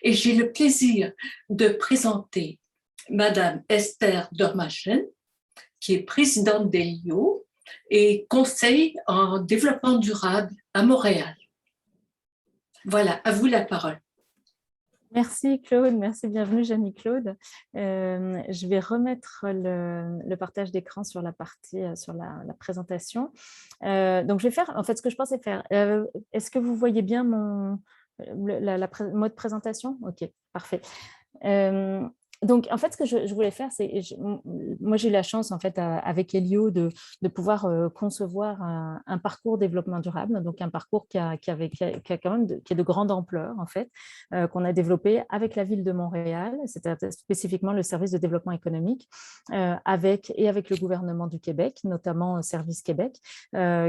et j'ai le plaisir de présenter Madame Esther Dormachen, qui est présidente d'Elio et conseil en développement durable à Montréal. Voilà, à vous la parole. Merci Claude, merci, bienvenue Jeannie-Claude. Je vais remettre le partage d'écran sur la partie, sur la présentation. Donc je vais faire, en fait ce que je pensais faire, est-ce que vous voyez bien mode présentation? Ok, parfait. Donc, en fait, ce que je voulais faire, c'est, moi, j'ai eu la chance, en fait, avec Elio, de pouvoir concevoir un parcours développement durable, donc un parcours qui a quand même qui est de grande ampleur, en fait, qu'on a développé avec la ville de Montréal, c'est spécifiquement le service de développement économique, avec le gouvernement du Québec, notamment Service Québec,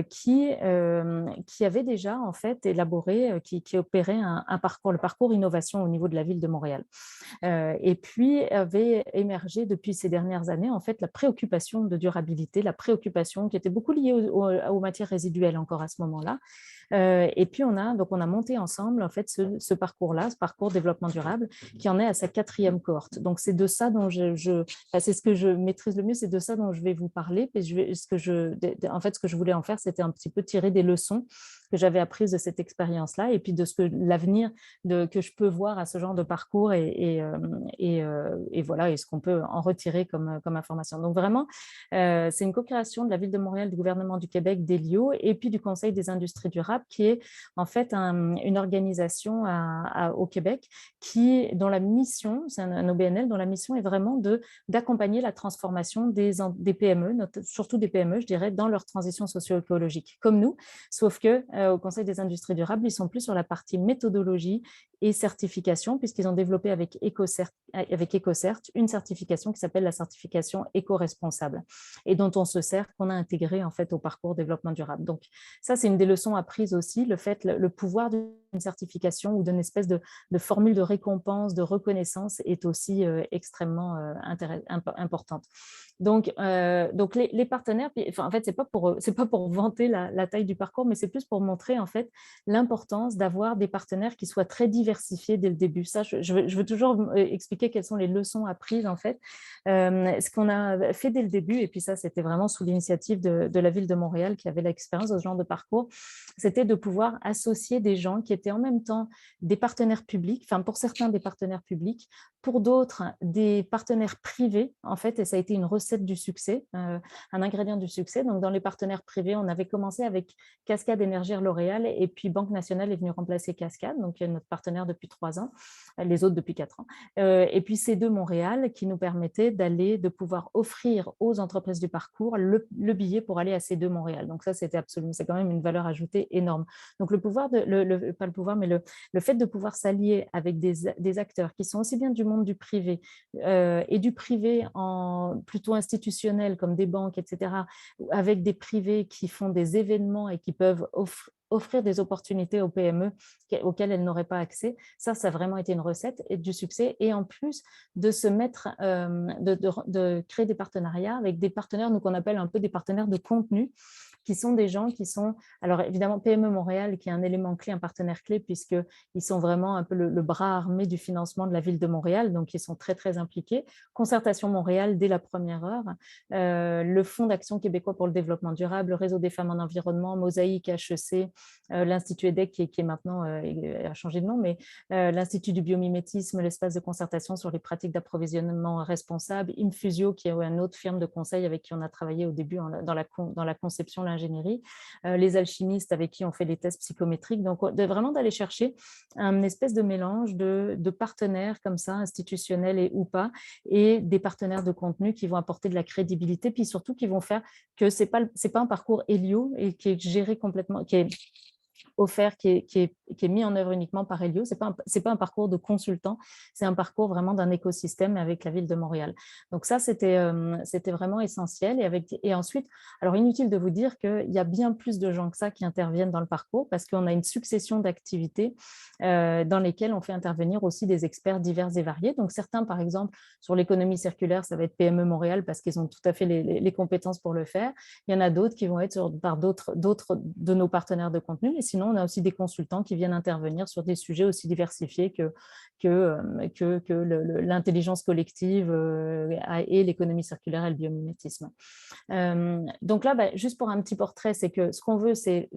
qui avait déjà, en fait, élaboré, qui opérait un parcours, le parcours innovation au niveau de la ville de Montréal. Et puis avait émergé depuis ces dernières années en fait la préoccupation de durabilité, la préoccupation qui était beaucoup liée aux matières résiduelles encore à ce moment-là. Et puis on a monté ensemble en fait ce parcours-là, ce parcours développement durable, qui en est à sa 4e cohorte. Donc c'est de ça dont c'est ce que je maîtrise le mieux, c'est de ça dont je vais vous parler. En fait, ce que je voulais en faire, c'était un petit peu tirer des leçons que j'avais apprises de cette expérience-là, et puis de ce que l'avenir que je peux voir à ce genre de parcours, et voilà, et ce qu'on peut en retirer comme information. Donc vraiment, c'est une co-création de la Ville de Montréal, du gouvernement du Québec, d'Elio, et puis du Conseil des industries durables, qui est en fait une organisation au Québec dont la mission, c'est un OBNL, dont la mission est vraiment d'accompagner la transformation des PME, surtout des PME, je dirais, dans leur transition socio-écologique, comme nous, sauf que au Conseil des industries durables, ils sont plus sur la partie méthodologie et certification, puisqu'ils ont développé avec EcoCert une certification qui s'appelle la certification éco-responsable, et dont on se sert, qu'on a intégré en fait au parcours développement durable. Donc ça, c'est une des leçons apprises aussi, le pouvoir d'une certification ou d'une espèce de formule de récompense, de reconnaissance est aussi extrêmement importante. Donc les partenaires, en fait, c'est pas pour vanter la taille du parcours, mais c'est plus pour montrer en fait l'importance d'avoir des partenaires qui soient très diversifiés dès le début. Ça, je veux toujours expliquer quelles sont les leçons apprises en fait. Ce qu'on a fait dès le début, et puis ça, c'était vraiment sous l'initiative de la ville de Montréal qui avait l'expérience de ce genre de parcours, c'était de pouvoir associer des gens qui étaient en même temps des partenaires publics, enfin pour certains des partenaires publics, pour d'autres des partenaires privés en fait, et ça a été une recette du succès, un ingrédient du succès. Donc dans les partenaires privés, on avait commencé avec Cascade Énergie L'Oréal, et puis Banque Nationale est venue remplacer Cascade, donc notre partenaire depuis 3 ans, les autres depuis 4 ans. Et puis C2 Montréal qui nous permettait de pouvoir offrir aux entreprises du parcours le billet pour aller à C2 Montréal. Donc ça, c'est quand même une valeur ajoutée énorme. Donc le fait de pouvoir s'allier avec des acteurs qui sont aussi bien du monde du privé et du privé plutôt institutionnel comme des banques, etc., avec des privés qui font des événements et qui peuvent offrir des opportunités aux PME auxquelles elles n'auraient pas accès. Ça a vraiment été une recette et du succès. Et en plus de se mettre, de créer des partenariats avec des partenaires, nous qu'on appelle un peu des partenaires de contenu, qui sont des gens qui sont, alors évidemment PME Montréal qui est un élément clé, un partenaire clé, puisqu'ils sont vraiment un peu le bras armé du financement de la ville de Montréal, donc ils sont très très impliqués. Concertation Montréal dès la première heure, le Fonds d'action québécois pour le développement durable, le Réseau des femmes en environnement, Mosaïque, HEC, l'Institut EDEC qui est maintenant, a changé de nom, mais l'Institut du biomimétisme, l'espace de concertation sur les pratiques d'approvisionnement responsable, Infusio qui est une autre firme de conseil avec qui on a travaillé au début dans la conception, l'ingénierie, les alchimistes avec qui on fait des tests psychométriques. Donc vraiment d'aller chercher un espèce de mélange de partenaires comme ça, institutionnels ou pas, et des partenaires de contenu qui vont apporter de la crédibilité, puis surtout qui vont faire que c'est pas un parcours Elio et qui est géré complètement, qui est offert, qui est mis en œuvre uniquement par Elio. C'est pas un parcours de consultant, c'est un parcours vraiment d'un écosystème avec la ville de Montréal. Donc ça, c'était vraiment essentiel. Et ensuite, alors inutile de vous dire qu'il y a bien plus de gens que ça qui interviennent dans le parcours, parce qu'on a une succession d'activités dans lesquelles on fait intervenir aussi des experts divers et variés. Donc certains, par exemple, sur l'économie circulaire, ça va être PME Montréal parce qu'ils ont tout à fait les compétences pour le faire. Il y en a d'autres qui vont être par d'autres de nos partenaires de contenu. Et sinon, on a aussi des consultants qui viennent intervenir sur des sujets aussi diversifiés l'intelligence collective et l'économie circulaire et le biomimétisme. Donc là, juste pour un petit portrait, c'est que ce qu'on veut, c'est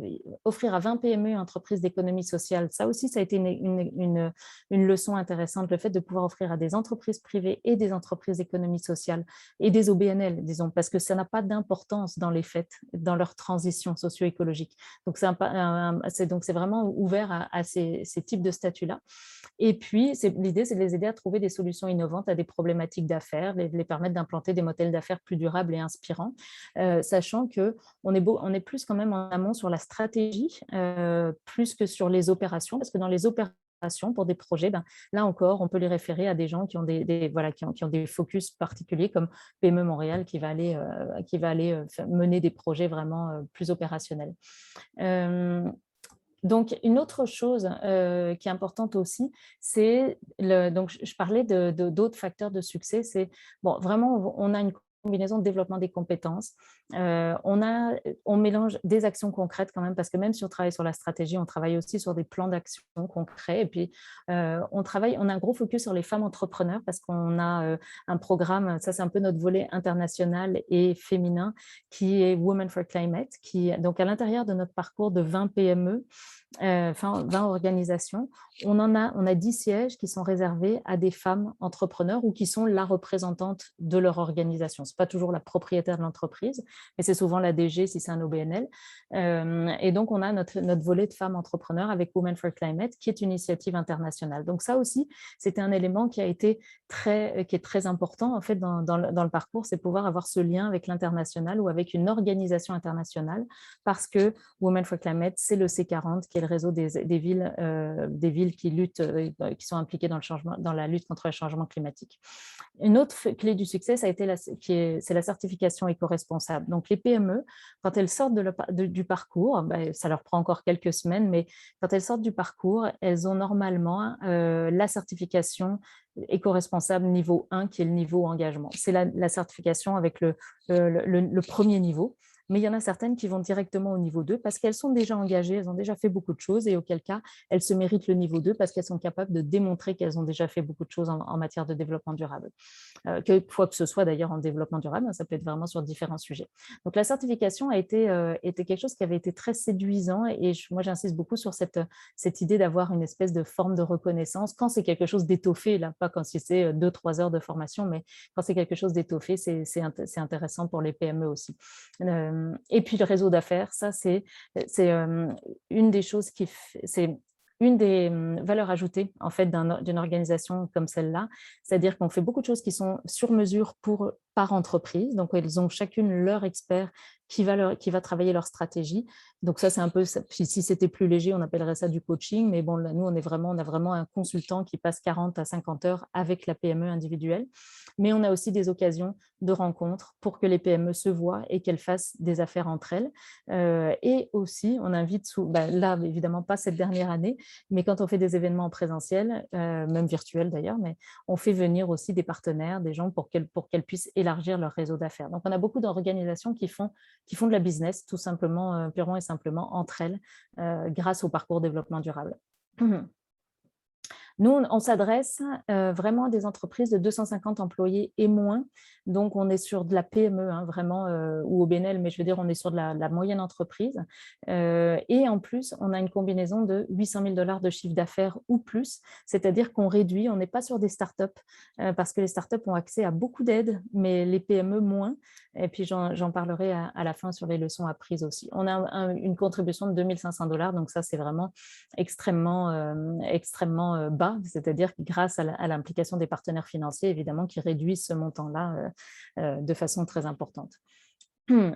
offrir à 20 PME et entreprises d'économie sociale. Ça aussi, ça a été une leçon intéressante, le fait de pouvoir offrir à des entreprises privées et des entreprises d'économie sociale et des OBNL, disons, parce que ça n'a pas d'importance dans les faits, dans leur transition socio-écologique. Donc, c'est vraiment ouvert à ces types de statuts-là. Et puis, l'idée, c'est de les aider à trouver des solutions innovantes à des problématiques d'affaires, les permettre d'implanter des modèles d'affaires plus durables et inspirants, sachant qu'on est plus quand même en amont sur la stratégie, plus que sur les opérations, parce que dans les opérations, pour des projets, là encore, on peut les référer à des gens qui ont qui ont des focus particuliers, comme PME Montréal, qui va aller mener des projets vraiment plus opérationnels. Donc, une autre chose qui est importante aussi, c'est, donc je parlais d'autres facteurs de succès, c'est, bon, vraiment, on a une combinaison de développement des compétences. On mélange des actions concrètes quand même, parce que même si on travaille sur la stratégie, on travaille aussi sur des plans d'action concrets. Et puis, on a un gros focus sur les femmes entrepreneurs, parce qu'on a un programme, ça c'est un peu notre volet international et féminin, qui est Women for Climate, donc à l'intérieur de notre parcours de 20 PME, 20 organisations, on a 10 sièges qui sont réservés à des femmes entrepreneurs ou qui sont la représentante de leur organisation. Ce n'est pas toujours la propriétaire de l'entreprise, mais c'est souvent la DG si c'est un OBNL. Et donc, on a notre volet de femmes entrepreneurs avec Women for Climate, qui est une initiative internationale. Donc ça aussi, c'était un élément qui est très important en fait dans le parcours, c'est pouvoir avoir ce lien avec l'international ou avec une organisation internationale, parce que Women for Climate, c'est le C40, qui est le réseau des villes qui sont impliquées dans la lutte contre le changement climatique. Une autre clé du succès, c'est la certification éco-responsable. Donc, les PME, quand elles sortent du parcours, ça leur prend encore quelques semaines, mais quand elles sortent du parcours, elles ont normalement la certification éco-responsable niveau 1, qui est le niveau engagement. C'est la certification avec le premier niveau. Mais il y en a certaines qui vont directement au niveau 2 parce qu'elles sont déjà engagées, elles ont déjà fait beaucoup de choses, et auquel cas, elles se méritent le niveau 2 parce qu'elles sont capables de démontrer qu'elles ont déjà fait beaucoup de choses en matière de développement durable. Quoi que ce soit d'ailleurs en développement durable, ça peut être vraiment sur différents sujets. Donc la certification était quelque chose qui avait été très séduisant, et moi j'insiste beaucoup sur cette idée d'avoir une espèce de forme de reconnaissance quand c'est quelque chose d'étoffé, là, pas quand c'est 2-3 heures de formation, mais quand c'est quelque chose d'étoffé, c'est intéressant pour les PME aussi. Et puis le réseau d'affaires, ça c'est une des choses c'est une des valeurs ajoutées en fait d'une organisation comme celle-là, c'est-à-dire qu'on fait beaucoup de choses qui sont sur mesure par entreprise, donc elles ont chacune leur expert qui va travailler leur stratégie. Donc ça, c'est un peu, si c'était plus léger, on appellerait ça du coaching, mais bon, là, nous, on a vraiment un consultant qui passe 40 à 50 heures avec la PME individuelle, mais on a aussi des occasions de rencontres pour que les PME se voient et qu'elles fassent des affaires entre elles. Et aussi, on invite, là, évidemment, pas cette dernière année, mais quand on fait des événements en présentiel, même virtuels d'ailleurs, mais on fait venir aussi des partenaires, des gens pour qu'elles puissent élargir leur réseau d'affaires. Donc, on a beaucoup d'organisations qui font de la business, tout simplement, purement et simplement, entre elles, grâce au parcours développement durable. Nous, on s'adresse vraiment à des entreprises de 250 employés et moins. Donc, on est sur de la PME, vraiment, ou au BNL, mais je veux dire, on est sur de la moyenne entreprise. Et en plus, on a une combinaison de 800 000 $ de chiffre d'affaires ou plus, c'est-à-dire qu'on réduit, on n'est pas sur des startups, parce que les startups ont accès à beaucoup d'aides, mais les PME moins. Et puis, j'en parlerai à la fin sur les leçons apprises aussi. On a une contribution de 2 500 $, donc ça, c'est vraiment extrêmement bas, c'est-à-dire grâce à l'implication des partenaires financiers, évidemment, qui réduisent ce montant-là de façon très importante.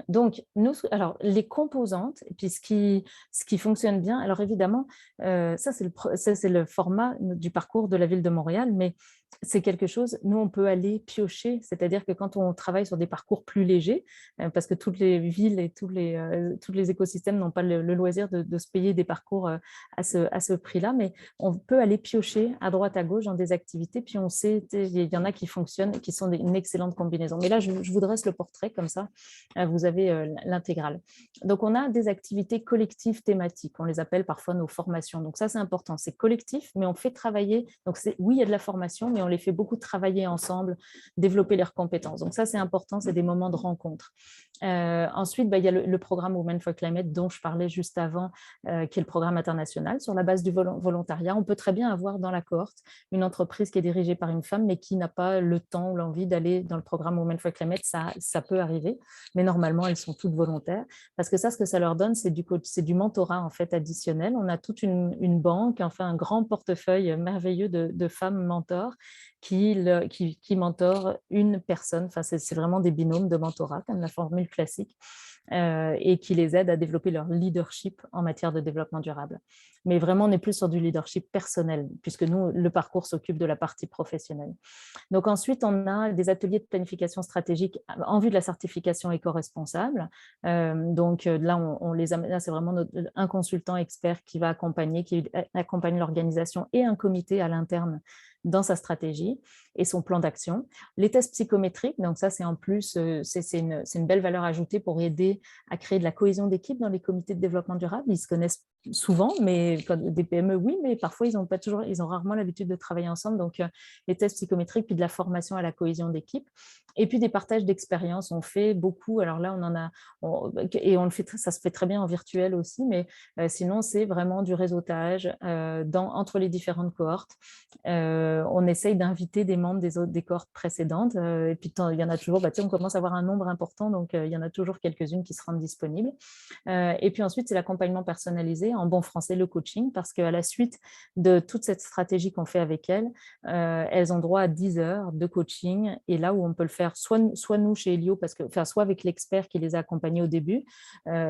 Donc, alors, les composantes, et puis ce qui fonctionne bien, alors évidemment, ça c'est le format du parcours de la ville de Montréal, mais c'est quelque chose, nous, on peut aller piocher, c'est-à-dire que quand on travaille sur des parcours plus légers, parce que toutes les villes et tous les écosystèmes n'ont pas le loisir de se payer des parcours à ce prix-là, mais on peut aller piocher à droite, à gauche dans des activités, puis on sait, il y en a qui fonctionnent et qui sont une excellente combinaison. Mais là, je vous dresse le portrait comme ça, vous avez l'intégrale. Donc, on a des activités collectives thématiques, on les appelle parfois nos formations. Donc ça, c'est important, c'est collectif, mais on fait travailler, donc oui, il y a de la formation, mais on les fait beaucoup travailler ensemble, développer leurs compétences. Donc ça, c'est important, c'est des moments de rencontre. Ensuite, il y a le programme Women for Climate dont je parlais juste avant, qui est le programme international sur la base du volontariat. On peut très bien avoir dans la cohorte une entreprise qui est dirigée par une femme, mais qui n'a pas le temps ou l'envie d'aller dans le programme Women for Climate. Ça peut arriver, mais normalement, elles sont toutes volontaires. Parce que ça, ce que ça leur donne, c'est du mentorat en fait additionnel. On a toute une banque, enfin un grand portefeuille merveilleux de femmes mentors qui mentorent une personne. Enfin, c'est vraiment des binômes de mentorat, comme la formule classique, et qui les aident à développer leur leadership en matière de développement durable. Mais vraiment, on est plus sur du leadership personnel, puisque nous, le parcours s'occupe de la partie professionnelle. Donc ensuite, on a des ateliers de planification stratégique en vue de la certification éco-responsable. Donc là, on les amène, là, c'est vraiment un consultant expert qui accompagne l'organisation et un comité à l'interne dans sa stratégie et son plan d'action. Les tests psychométriques, donc ça, c'est en plus, c'est une belle valeur ajoutée pour aider à créer de la cohésion d'équipe dans les comités de développement durable. Ils se connaissent souvent, mais des PME, oui, mais parfois, ils ont rarement l'habitude de travailler ensemble. Donc, les tests psychométriques, puis de la formation à la cohésion d'équipe. Et puis, des partages d'expériences. On fait beaucoup. Alors là, et on le fait, ça se fait très bien en virtuel aussi, mais sinon, c'est vraiment du réseautage entre les différentes cohortes. On essaye d'inviter des membres des cohortes précédentes. Et puis, il y en a toujours, on commence à avoir un nombre important, donc il y en a toujours quelques-unes qui se rendent disponibles. Et puis ensuite, c'est l'accompagnement personnalisé, en bon français, le coaching, parce qu'à la suite de toute cette stratégie qu'on fait avec elles, elles ont droit à 10 heures de coaching. Et là où on peut le faire, soit nous chez Elio, soit avec l'expert qui les a accompagnés au début,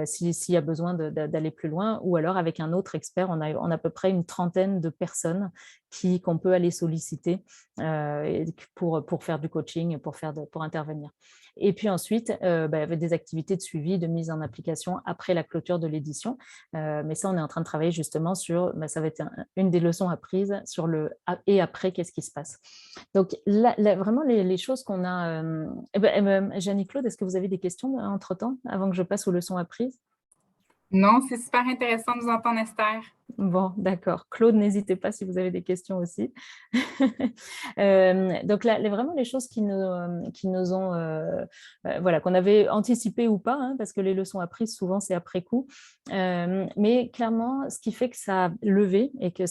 s'il y a besoin d'aller plus loin, ou alors avec un autre expert. On a à peu près une trentaine de personnes qu'on peut aller solliciter pour faire du coaching, pour intervenir. Et puis ensuite, avec des activités de suivi, de mise en application après la clôture de l'édition. Mais ça, on est en train de travailler justement sur, ça va être une des leçons apprises sur le et après, qu'est-ce qui se passe. Donc, vraiment, les choses qu'on a… Jeannie-Claude, est-ce que vous avez des questions entre-temps, avant que je passe aux leçons apprises? Non, c'est super intéressant de vous entendre, Esther. Bon, d'accord. Claude, n'hésitez pas si vous avez des questions aussi. Donc là, vraiment les choses qui nous ont, voilà, qu'on avait anticipé ou pas, hein, parce que les leçons apprises, souvent, c'est après coup. Mais clairement, ce qui fait que ça a levé et que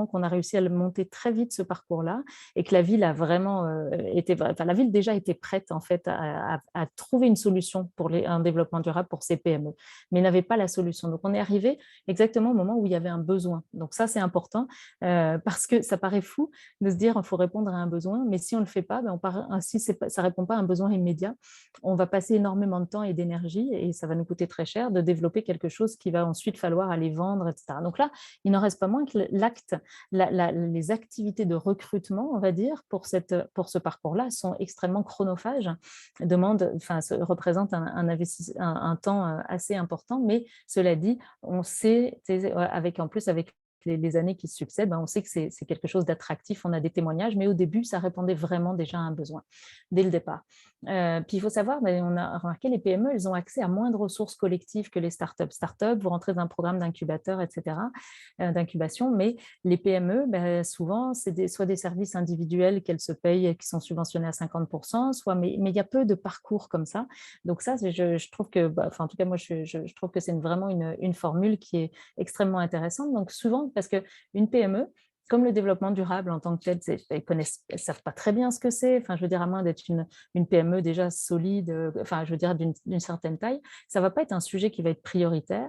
qu'on a réussi à le monter très vite, ce parcours-là, et que la ville a vraiment la ville déjà était prête, en fait, à trouver une solution pour un développement durable pour ces PME, mais n'avait pas la solution. Donc, on est arrivé exactement au moment où il y avait un besoin. Donc ça, c'est important parce que ça paraît fou de se dire qu'il faut répondre à un besoin, mais si on ne le fait pas, si ça ne répond pas à un besoin immédiat, on va passer énormément de temps et d'énergie et ça va nous coûter très cher de développer quelque chose qu'il va ensuite falloir aller vendre, etc. Donc là, il n'en reste pas moins que les activités de recrutement, on va dire, pour ce parcours-là sont extrêmement chronophages, représentent un temps assez important, mais cela dit, on sait, en plus avec les années qui se succèdent, on sait que c'est quelque chose d'attractif, on a des témoignages, mais au début, ça répondait vraiment déjà à un besoin, dès le départ. Puis il faut savoir, on a remarqué, les PME, elles ont accès à moins de ressources collectives que les startups. Startups, vous rentrez dans un programme d'incubateur, etc., d'incubation, mais les PME, souvent, c'est soit des services individuels qu'elles se payent, qui sont subventionnés à 50%, mais il y a peu de parcours comme ça. Donc ça, je trouve que, en tout cas, moi, je trouve que c'est vraiment une formule qui est extrêmement intéressante. Donc souvent, parce qu'une PME, comme le développement durable en tant que tel, elles ne savent pas très bien ce que c'est. Enfin, je veux dire, à moins d'être une PME déjà solide, je veux dire, d'une certaine taille, ça ne va pas être un sujet qui va être prioritaire,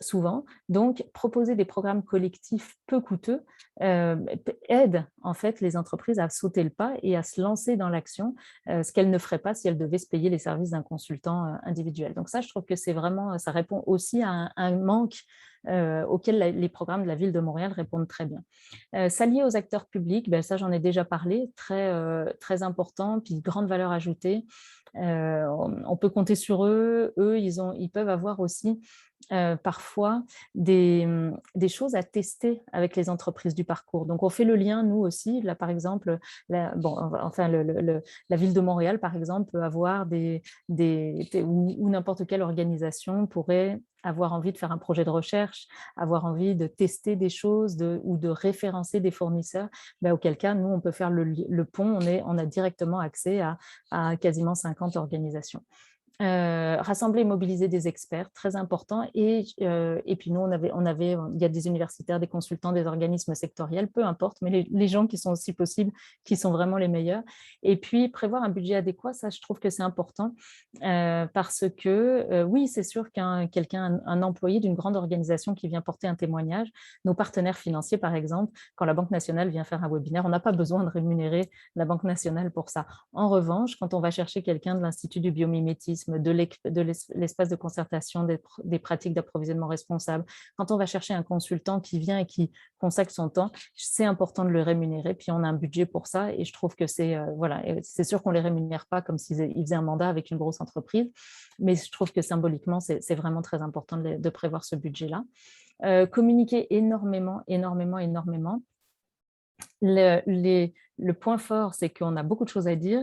souvent. Donc, proposer des programmes collectifs peu coûteux aide en fait les entreprises à sauter le pas et à se lancer dans l'action, ce qu'elles ne feraient pas si elles devaient se payer les services d'un consultant individuel. Donc ça, je trouve que c'est vraiment, ça répond aussi à un manque auxquelles les programmes de la Ville de Montréal répondent très bien. S'allier aux acteurs publics, ben ça j'en ai déjà parlé, très important, puis grande valeur ajoutée. On peut compter sur eux. Eux, ils peuvent avoir aussi parfois des choses à tester avec les entreprises du parcours. Donc, on fait le lien, nous aussi. Là, par exemple, la Ville de Montréal, par exemple, peut avoir ou n'importe quelle organisation pourrait avoir envie de faire un projet de recherche, avoir envie de tester des choses ou de référencer des fournisseurs, auquel cas, nous, on peut faire le pont. On a directement accès à quasiment 50 organisations. Rassembler et mobiliser des experts, très important. Et puis nous, il y a des universitaires, des consultants, des organismes sectoriels, peu importe, mais les gens qui sont aussi possibles, qui sont vraiment les meilleurs. Et puis prévoir un budget adéquat, ça, je trouve que c'est important parce que oui, c'est sûr un employé d'une grande organisation qui vient porter un témoignage, nos partenaires financiers, par exemple, quand la Banque nationale vient faire un webinaire, on n'a pas besoin de rémunérer la Banque nationale pour ça. En revanche, quand on va chercher quelqu'un de l'Institut du biomimétisme, de l'espace de concertation des pratiques d'approvisionnement responsable, quand on va chercher un consultant qui vient et qui consacre son temps, c'est important de le rémunérer. Puis on a un budget pour ça et je trouve que c'est sûr qu'on ne les rémunère pas comme s'ils faisaient un mandat avec une grosse entreprise, mais je trouve que symboliquement, c'est vraiment très important de prévoir ce budget-là. Communiquer énormément. Le point fort, c'est qu'on a beaucoup de choses à dire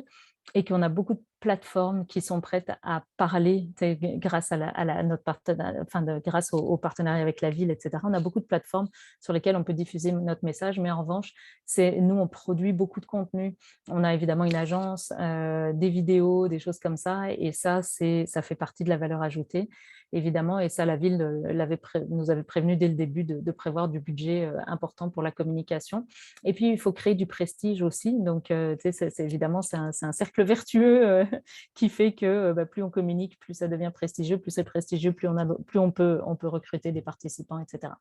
et qu'on a beaucoup de plateformes qui sont prêtes à parler grâce à notre partenariat, grâce au partenariat avec la ville, etc. On a beaucoup de plateformes sur lesquelles on peut diffuser notre message, mais en revanche, nous, on produit beaucoup de contenu. On a évidemment une agence, des vidéos, des choses comme ça, et ça fait partie de la valeur ajoutée, évidemment, et ça, la ville nous avait prévenu dès le début de prévoir du budget important pour la communication. Et puis, il faut créer du prestige aussi. Donc, évidemment, c'est un cercle vertueux qui fait que plus on communique, plus ça devient prestigieux, plus c'est prestigieux, plus on peut recruter des participants, etc.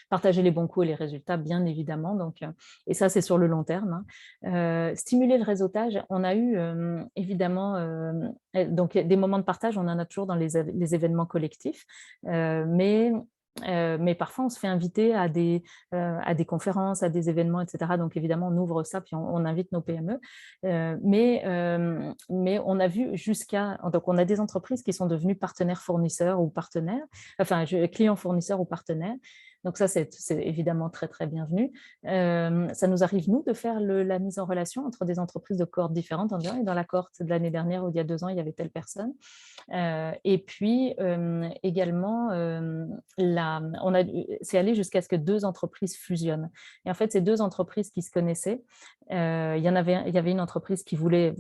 Partager les bons coups et les résultats, bien évidemment. Donc, et ça, c'est sur le long terme. Stimuler le réseautage. On a eu évidemment donc, des moments de partage, on en a toujours dans les événements collectifs, mais parfois, on se fait inviter à des conférences, à des événements, etc. Donc, évidemment, on ouvre ça, puis on invite nos PME. Mais on a vu donc, on a des entreprises qui sont devenues partenaires fournisseurs ou partenaires, clients fournisseurs ou partenaires. Donc ça, c'est évidemment très, très bienvenu. Ça nous arrive, nous, de faire la mise en relation entre des entreprises de cohortes différentes en disant, et dans la cohorte de l'année dernière ou il y a 2 ans, il y avait telle personne. Et puis, également, c'est allé jusqu'à ce que 2 entreprises fusionnent. Et en fait, ces 2 entreprises qui se connaissaient, il y avait une entreprise qui voulait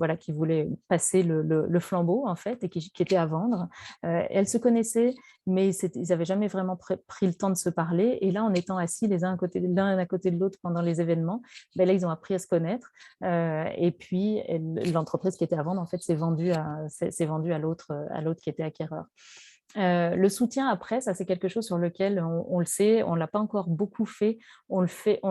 passer le flambeau, en fait, et qui était à vendre. Elles se connaissaient, mais ils n'avaient jamais vraiment pris le temps de se parler. Et là, en étant assis l'un à côté de l'autre pendant les événements, là, ils ont appris à se connaître. Et puis, l'entreprise qui était à vendre, en fait, s'est vendue à l'autre qui était acquéreur. Le soutien après, ça c'est quelque chose sur lequel on le sait, on ne l'a pas encore beaucoup fait, on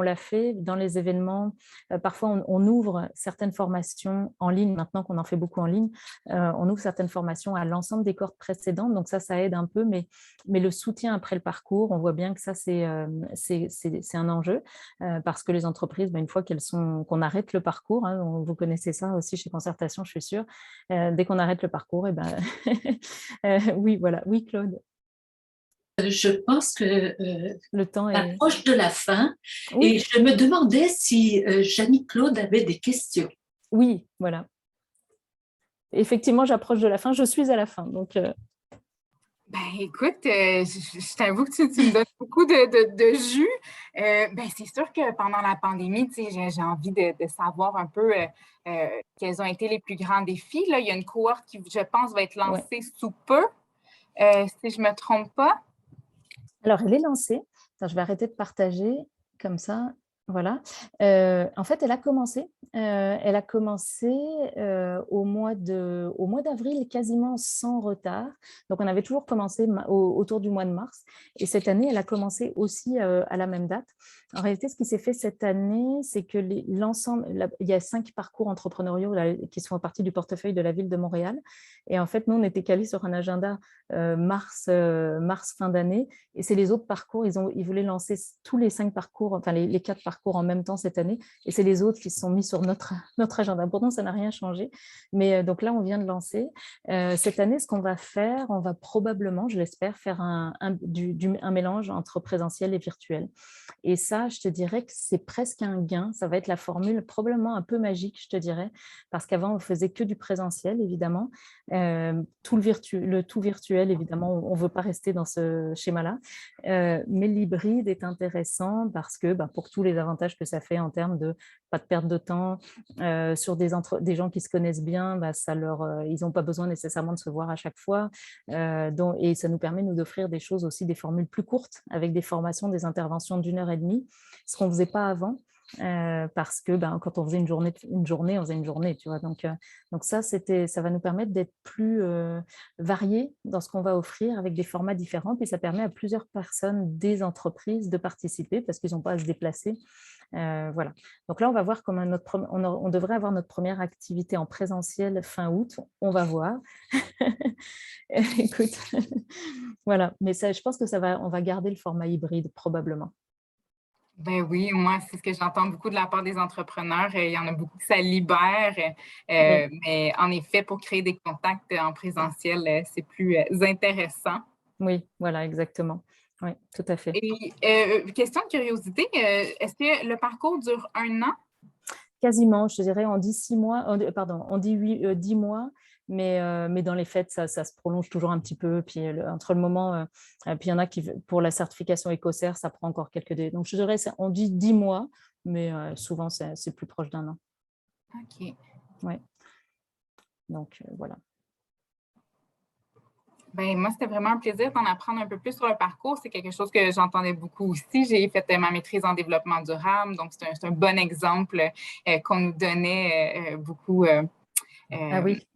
l'a fait dans les événements. Parfois on ouvre certaines formations en ligne, maintenant qu'on en fait beaucoup en ligne, on ouvre certaines formations à l'ensemble des cohortes précédentes, donc ça aide un peu, mais le soutien après le parcours, on voit bien que ça c'est un enjeu, parce que les entreprises, une fois qu'on arrête le parcours, vous connaissez ça aussi chez Concertation, je suis sûre, dès qu'on arrête le parcours, oui, voilà. Oui, Claude. Je pense que le temps est proche de la fin, oui. Et je me demandais si Jeannie Claude avait des questions. Oui, voilà. Effectivement, j'approche de la fin. Je suis à la fin, donc. Écoute, je t'avoue que tu me donnes beaucoup de jus. C'est sûr que pendant la pandémie, j'ai envie de savoir un peu quels ont été les plus grands défis. Là, il y a une cohorte qui, je pense, va être lancée sous peu, si je ne me trompe pas. Alors, elle est lancée. Attends, je vais arrêter de partager comme ça. Voilà. En fait, elle a commencé au mois d'avril, quasiment sans retard. Donc, on avait toujours commencé autour du mois de mars. Et cette année, elle a commencé aussi à la même date. En réalité, ce qui s'est fait cette année, c'est que l'ensemble, il y a 5 parcours entrepreneuriaux là, qui sont partie du portefeuille de la ville de Montréal. Et en fait, nous, on était calés sur un agenda mars fin d'année. Et c'est les autres parcours, ils voulaient lancer tous les 5 parcours, enfin les 4 parcours en même temps cette année. Et c'est les autres qui se sont mis sur notre agenda. Pourtant, ça n'a rien changé. Mais donc là, on vient de lancer. Cette année, ce qu'on va faire, on va probablement, je l'espère, faire un mélange entre présentiel et virtuel. Et ça, je te dirais que c'est presque un gain. Ça va être la formule probablement un peu magique, je te dirais, parce qu'avant, on faisait que du présentiel, évidemment. Tout virtuel, évidemment, on ne veut pas rester dans ce schéma-là. Mais l'hybride est intéressant parce que, pour tous les avantages que ça fait en termes de pas de perte de temps, sur des gens qui se connaissent bien, ils n'ont pas besoin nécessairement de se voir à chaque fois. Et ça nous permet, nous, d'offrir des choses aussi, des formules plus courtes, avec des formations, des interventions d'1 heure et demie, ce qu'on ne faisait pas avant. Parce que quand on faisait une journée, on faisait une journée, tu vois. Donc ça va nous permettre d'être plus variés dans ce qu'on va offrir avec des formats différents, et ça permet à plusieurs personnes des entreprises de participer parce qu'ils n'ont pas à se déplacer. Voilà. Donc là, on va voir comment on devrait avoir notre première activité en présentiel fin août. On va voir. Écoute, voilà. Mais ça, je pense que on va garder le format hybride probablement. Ben oui, moi, c'est ce que j'entends beaucoup de la part des entrepreneurs. Il y en a beaucoup que ça libère. Oui. Mais en effet, pour créer des contacts en présentiel, c'est plus intéressant. Oui, voilà, exactement. Oui, tout à fait. Et question de curiosité, est-ce que le parcours dure 1 an? Quasiment, je te dirais, on dit 6 mois, on dit 10 mois, mais dans les faits, ça se prolonge toujours un petit peu. Puis entre le moment, puis il y en a qui, pour la certification Écossaire, ça prend encore quelques délais. Donc je dirais, on dit 10 mois, mais souvent, c'est plus proche d'1 an. OK. Ouais. Donc voilà. Ben, moi, c'était vraiment un plaisir d'en apprendre un peu plus sur le parcours. C'est quelque chose que j'entendais beaucoup aussi. J'ai fait ma maîtrise en développement durable, donc c'est un bon exemple qu'on nous donnait beaucoup. Ah oui.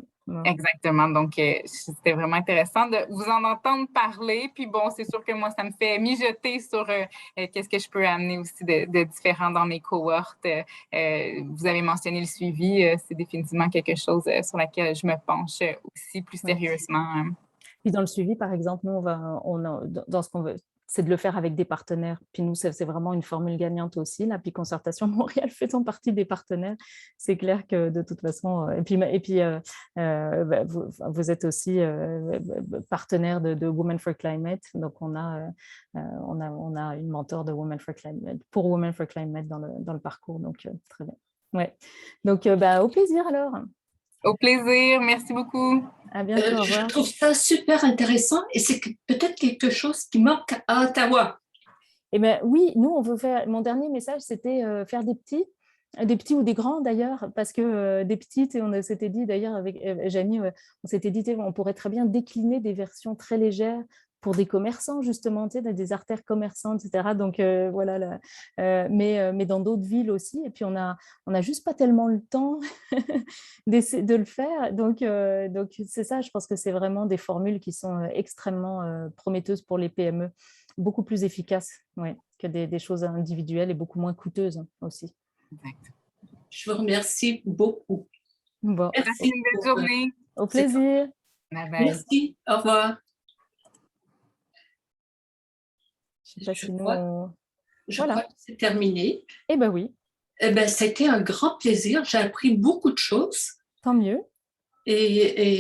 Exactement. Donc, c'était vraiment intéressant de vous en entendre parler. Puis bon, c'est sûr que moi, ça me fait mijoter sur qu'est-ce que je peux amener aussi de différent dans mes cohortes. Vous avez mentionné le suivi. C'est définitivement quelque chose sur laquelle je me penche aussi plus sérieusement. Puis dans le suivi, par exemple, nous, dans ce qu'on veut, c'est de le faire avec des partenaires. Puis nous, c'est vraiment une formule gagnante aussi. Là, puis Concertation Montréal faisant partie des partenaires, c'est clair que de toute façon, vous êtes aussi partenaire de Women for Climate. Donc on a une mentor de Women for Climate, pour Women for Climate dans le parcours. Donc très bien. Ouais. Donc au plaisir alors. Au plaisir, merci beaucoup. À bientôt, au revoir. Je trouve ça super intéressant et c'est peut-être quelque chose qui manque à Ottawa. Eh bien, oui, nous, on veut faire. Mon dernier message, c'était faire des petits ou des grands d'ailleurs, parce que des petites, et on s'était dit d'ailleurs avec Janie, on s'était dit on pourrait très bien décliner des versions très légères pour des commerçants, justement, tu sais, des artères commerçantes, etc. Donc voilà, mais dans d'autres villes aussi. Et puis on a juste pas tellement le temps de le faire. Donc c'est ça, je pense que c'est vraiment des formules qui sont extrêmement prometteuses pour les PME, beaucoup plus efficaces, que des choses individuelles et beaucoup moins coûteuses aussi. Exact. Je vous remercie beaucoup. Bon. Merci, une belle journée. Au plaisir. Bye bye. Merci, au revoir. Je sais pas si je crois que c'est terminé. Eh bien oui. Eh ben, c'était un grand plaisir. J'ai appris beaucoup de choses. Tant mieux. Et